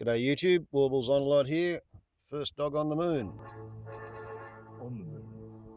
G'day YouTube, Warbles on a lot here. First dog on the moon. On the moon.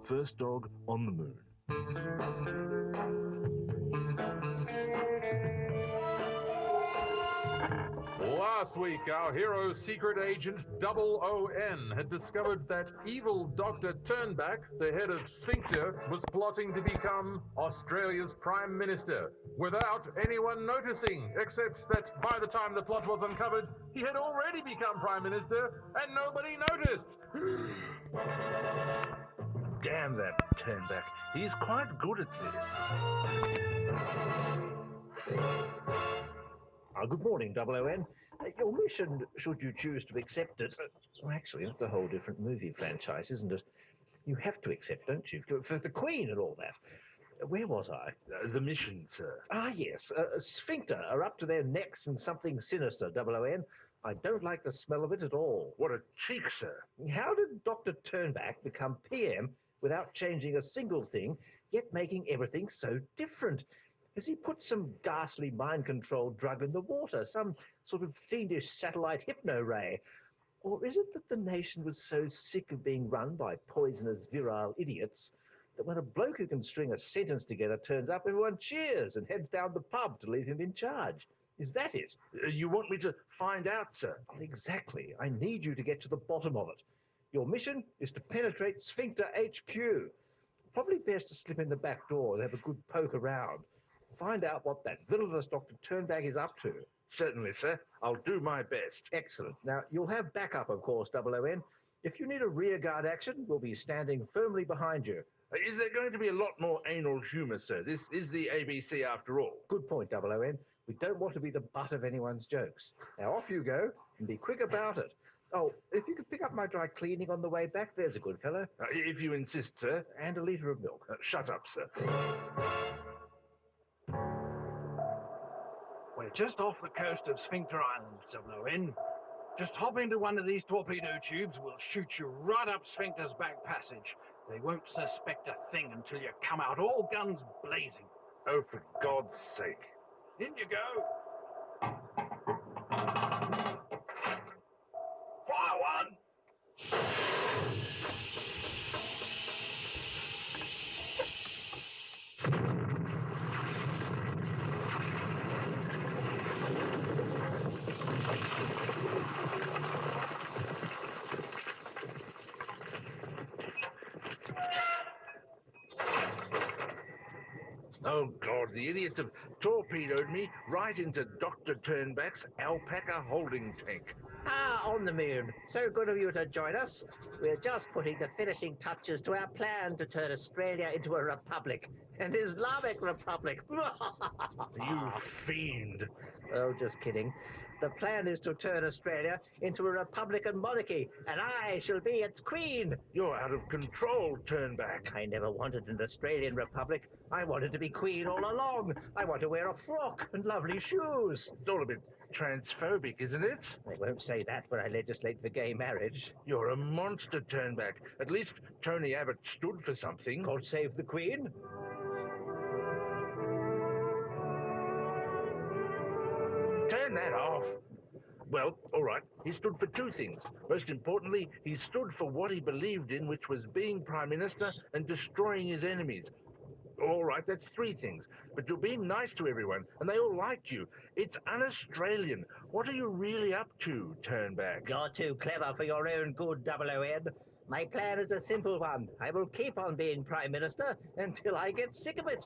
First dog on the moon. Last week, our hero, secret agent Double O.N., had discovered that evil Dr. Turnback, the head of Sphincter, was plotting to become Australia's Prime Minister, without anyone noticing, except that by the time the plot was uncovered, he had already become Prime Minister, and nobody noticed. Damn that Turnback. He's quite good at this. Good morning, Double O.N. Your mission, should you choose to accept it, actually, it's a whole different movie franchise, isn't it? You have to accept, don't you? For the Queen and all that. Where was I? The mission, sir. Yes. Sphincter are up to their necks in something sinister, Double O.N. I don't like the smell of it at all. What a cheek, sir. How did Dr. Turnback become PM without changing a single thing, yet making everything so different? Has he put some ghastly mind-controlled drug in the water, some sort of fiendish satellite hypno-ray? Or is it that the nation was so sick of being run by poisonous, virile idiots that when a bloke who can string a sentence together turns up, everyone cheers and heads down the pub to leave him in charge? Is that it? You want me to find out, sir? Well, exactly. I need you to get to the bottom of it. Your mission is to penetrate Sphincter HQ. Probably best to slip in the back door and have a good poke around. Find out what that villainous Dr. Turnback is up to. Certainly, sir. I'll do my best. Excellent. Now, you'll have backup, of course, Double O.N. If you need a rearguard action, we'll be standing firmly behind you. Is there going to be a lot more anal humour, sir? This is the ABC after all. Good point, Double O.N. We don't want to be the butt of anyone's jokes. Now, off you go, and be quick about it. Oh, if you could pick up my dry cleaning on the way back, there's a good fellow. If you insist, sir. And a litre of milk. Shut up, sir. We're just off the coast of Sphincter Island, Double O.N. Just hop into one of these torpedo tubes, we'll shoot you right up Sphincter's back passage. They won't suspect a thing until you come out all guns blazing. Oh, for God's sake. In you go. Fire one! Oh, God, the idiots have torpedoed me right into Dr. Turnback's alpaca holding tank. On the moon. So good of you to join us. We're just putting the finishing touches to our plan to turn Australia into a republic. An Islamic republic. You fiend. Oh, just kidding. The plan is to turn Australia into a republican monarchy, and I shall be its queen. You're out of control, Turnback. I never wanted an Australian republic. I wanted to be queen all along. I want to wear a frock and lovely shoes. It's all a bit transphobic, isn't it? They won't say that when I legislate for gay marriage. You're a monster, Turnback. At least Tony Abbott stood for something. God save the Queen. Turn that off. Well, all right, he stood for two things. Most importantly, he stood for what he believed in, which was being Prime Minister and destroying his enemies. All right, that's three things. But you're being nice to everyone, and they all liked you. It's un-Australian. What are you really up to, Turnback? You're too clever for your own good, Double O.N. My plan is a simple one. I will keep on being Prime Minister until I get sick of it.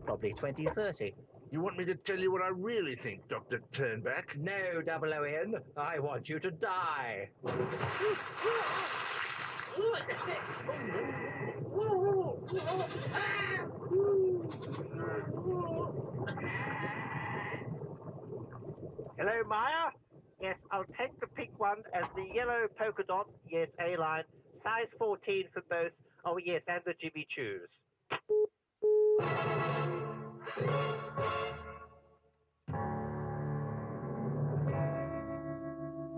Probably 2030. You want me to tell you what I really think, Dr. Turnback? No, Double O.N. I want you to die. Hello, Maya? Yes, I'll take the pink one as the yellow polka dot. Yes, A-line. Size 14 for both. Oh, yes, and the Jimmy Choos.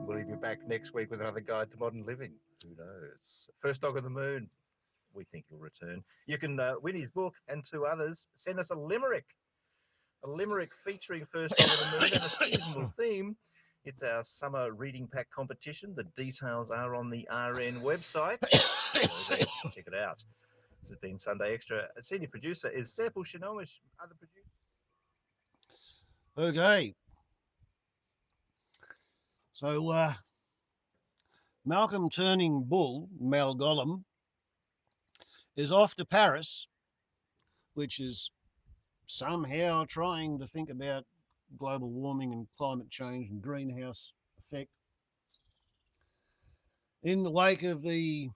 Will he be back next week with another guide to modern living? Who knows? First dog on the moon. We think he'll return. You can win his book and two others. Send us a limerick. A limerick featuring First Dog on the Moon and a seasonal theme. It's our summer reading pack competition. The details are on the RN website. So there, check it out. This has been Sunday Extra. Senior producer is Serpil Shinomish. Other producer. Okay. So, Malcolm Turning Bull, Malgollum, is off to Paris, which is somehow trying to think about global warming and climate change and greenhouse effect. In the wake of the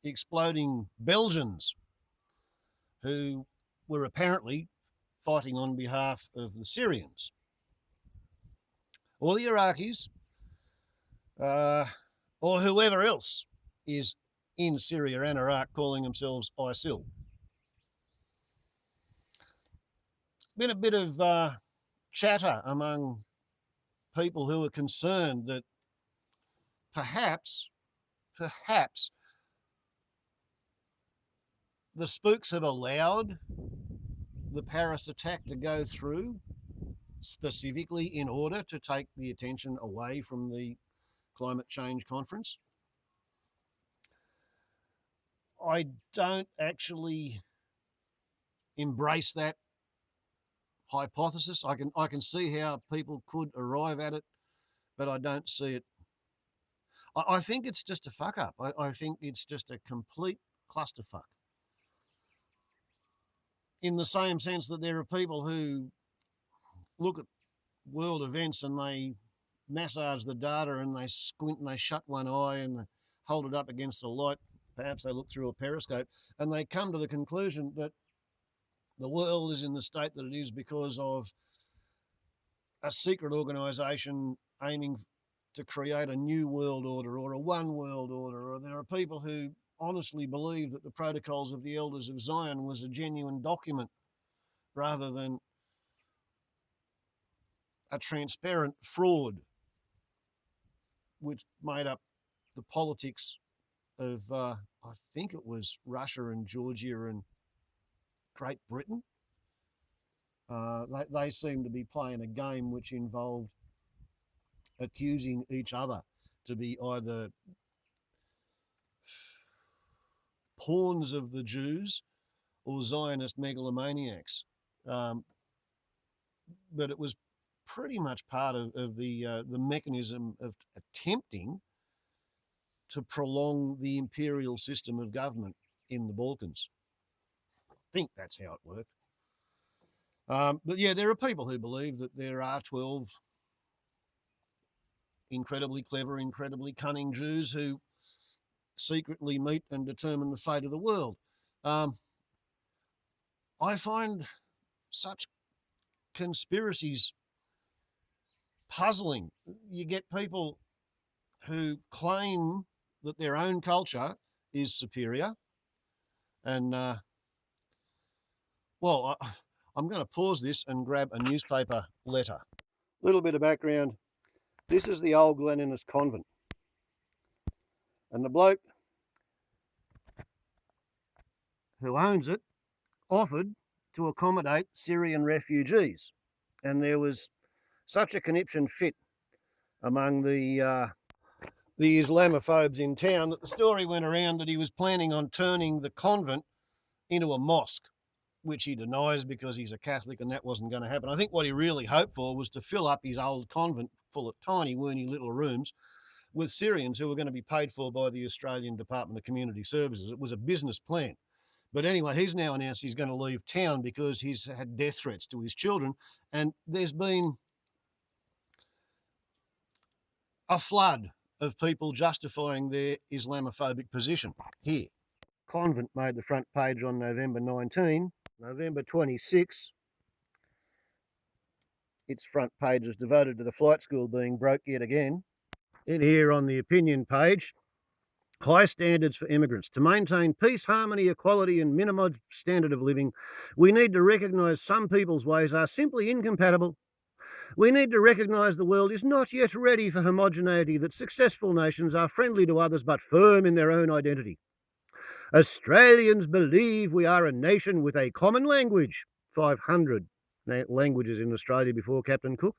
exploding Belgians, who were apparently fighting on behalf of the Syrians, or the Iraqis, or whoever else is in Syria and Iraq calling themselves ISIL. Been a bit of chatter among people who are concerned that perhaps the spooks have allowed the Paris attack to go through specifically in order to take the attention away from the climate change conference. I don't actually embrace that hypothesis. I can see how people could arrive at it, but I don't see it. I think it's just a fuck up. I think it's just a complete clusterfuck. In the same sense that there are people who look at world events and they massage the data and they squint and they shut one eye and they hold it up against the light. Perhaps they look through a periscope and they come to the conclusion that the world is in the state that it is because of a secret organisation aiming to create a new world order or a one world order, or there are people who honestly believe that the Protocols of the Elders of Zion was a genuine document rather than a transparent fraud which made up the politics of, I think it was Russia and Georgia and Great Britain. They seem to be playing a game which involved accusing each other to be either pawns of the Jews or Zionist megalomaniacs. But it was pretty much part of the mechanism of attempting to prolong the imperial system of government in the Balkans. I think that's how it worked. But yeah, there are people who believe that there are 12 incredibly clever, incredibly cunning Jews who secretly meet and determine the fate of the world. I find such conspiracies puzzling. You get people who claim that their own culture is superior. And, well, I'm going to pause this and grab a newspaper letter. Little bit of background. This is the old Glen Innes convent. And the bloke who owns it offered to accommodate Syrian refugees. And there was such a conniption fit among the Islamophobes in town that the story went around that he was planning on turning the convent into a mosque, which he denies because he's a Catholic and that wasn't going to happen. I think what he really hoped for was to fill up his old convent full of tiny, weeny little rooms with Syrians who were going to be paid for by the Australian Department of Community Services. It was a business plan. But anyway, he's now announced he's going to leave town because he's had death threats to his children. And there's been a flood of people justifying their Islamophobic position. Here, convent made the front page on November 19. November 26, its front page is devoted to the flight school being broke yet again. In here on the opinion page, high standards for immigrants. To maintain peace, harmony, equality and minimise standard of living, we need to recognise some people's ways are simply incompatible. We need to recognise the world is not yet ready for homogeneity, that successful nations are friendly to others but firm in their own identity. Australians believe we are a nation with a common language, 500 languages in Australia before Captain Cook,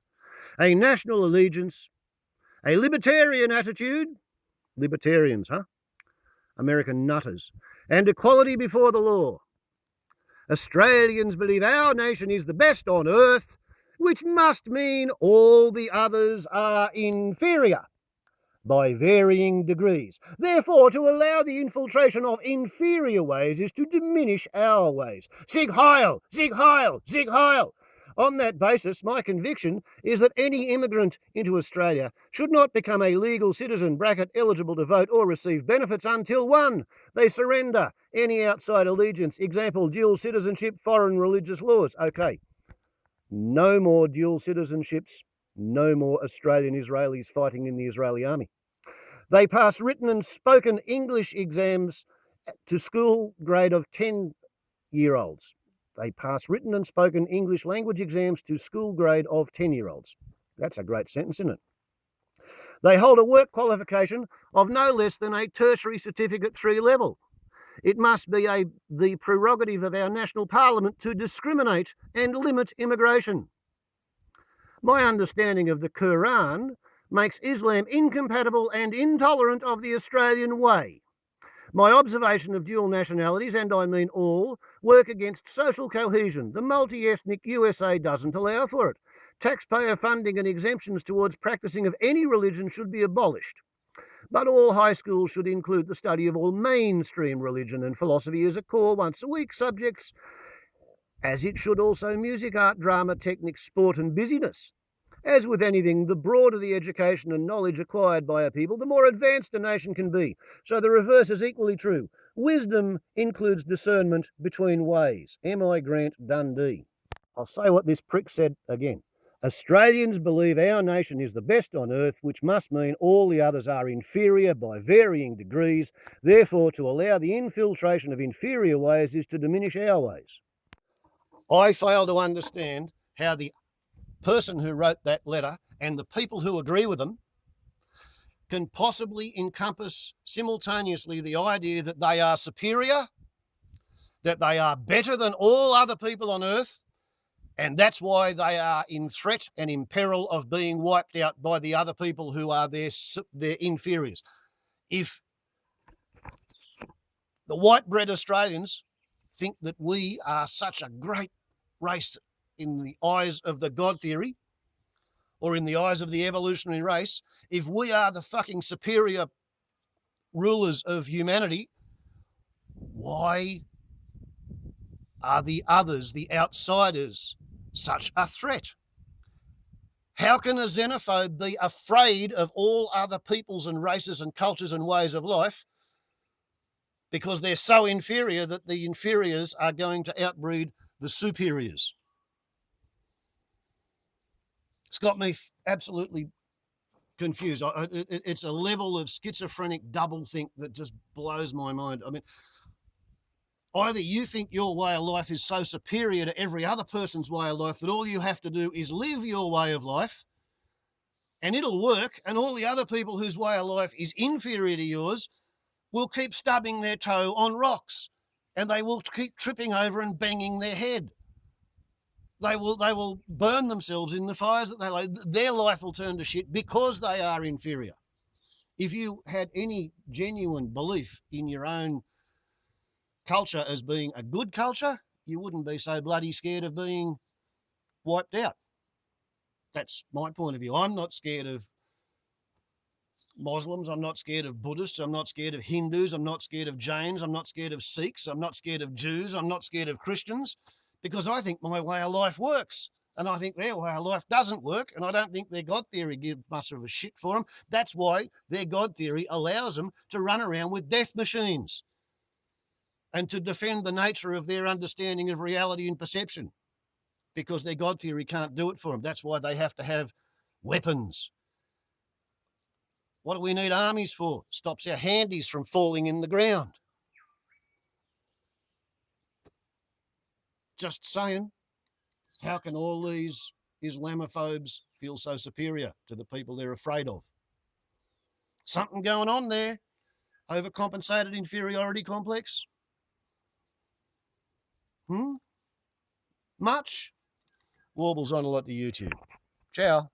a national allegiance, A libertarian attitude, libertarians, American nutters, and equality before the law. Australians believe our nation is the best on earth, which must mean all the others are inferior by varying degrees. Therefore, to allow the infiltration of inferior ways is to diminish our ways. Sieg Heil! Sieg Heil! Sieg Heil! On that basis, my conviction is that any immigrant into Australia should not become a legal citizen, eligible to vote or receive benefits until 1. They surrender any outside allegiance, example, dual citizenship, foreign religious laws. Okay, no more dual citizenships, no more Australian Israelis fighting in the Israeli army. They pass written and spoken English exams to school grade of 10-year-olds. They pass written and spoken English language exams to school grade of 10-year-olds. That's a great sentence, isn't it? They hold a work qualification of no less than a tertiary certificate 3 level. It must be the prerogative of our national parliament to discriminate and limit immigration. My understanding of the Quran makes Islam incompatible and intolerant of the Australian way. My observation of dual nationalities, and I mean all, work against social cohesion. The multi-ethnic USA doesn't allow for it. Taxpayer funding and exemptions towards practicing of any religion should be abolished. But all high schools should include the study of all mainstream religion and philosophy as a core once-a-week subjects, as it should also music, art, drama, techniques, sport and busyness. As with anything, the broader the education and knowledge acquired by a people, the more advanced a nation can be. So the reverse is equally true. Wisdom includes discernment between ways. M.I. Grant Dundee. I'll say what this prick said again. Australians believe our nation is the best on earth, which must mean all the others are inferior by varying degrees. Therefore, to allow the infiltration of inferior ways is to diminish our ways. I fail to understand how the person who wrote that letter and the people who agree with them can possibly encompass simultaneously the idea that they are superior, that they are better than all other people on earth, and that's why they are in threat and in peril of being wiped out by the other people who are their inferiors. If the white-bread Australians think that we are such a great race in the eyes of the God theory, or in the eyes of the evolutionary race, if we are the fucking superior rulers of humanity, why are the others, the outsiders, such a threat? How can a xenophobe be afraid of all other peoples and races and cultures and ways of life because they're so inferior that the inferiors are going to outbreed the superiors? It's got me absolutely confused. It's a level of schizophrenic doublethink that just blows my mind. I mean, either you think your way of life is so superior to every other person's way of life that all you have to do is live your way of life and it'll work, and all the other people whose way of life is inferior to yours will keep stubbing their toe on rocks and they will keep tripping over and banging their head. They will burn themselves in the fires that they light. Their life will turn to shit because they are inferior. If you had any genuine belief in your own culture as being a good culture, you wouldn't be so bloody scared of being wiped out. That's my point of view. I'm not scared of Muslims. I'm not scared of Buddhists. I'm not scared of Hindus. I'm not scared of Jains. I'm not scared of Sikhs. I'm not scared of Jews. I'm not scared of Christians, because I think my way of life works and I think their way of life doesn't work, and I don't think their God theory gives much of a shit for them. That's why their God theory allows them to run around with death machines and to defend the nature of their understanding of reality and perception, because their God theory can't do it for them. That's why they have to have weapons. What do we need armies for? Stops our handies from falling in the ground. Just saying, how can all these Islamophobes feel so superior to the people they're afraid of? Something going on there. Overcompensated inferiority complex? Much? Warbles on a lot to YouTube. Ciao.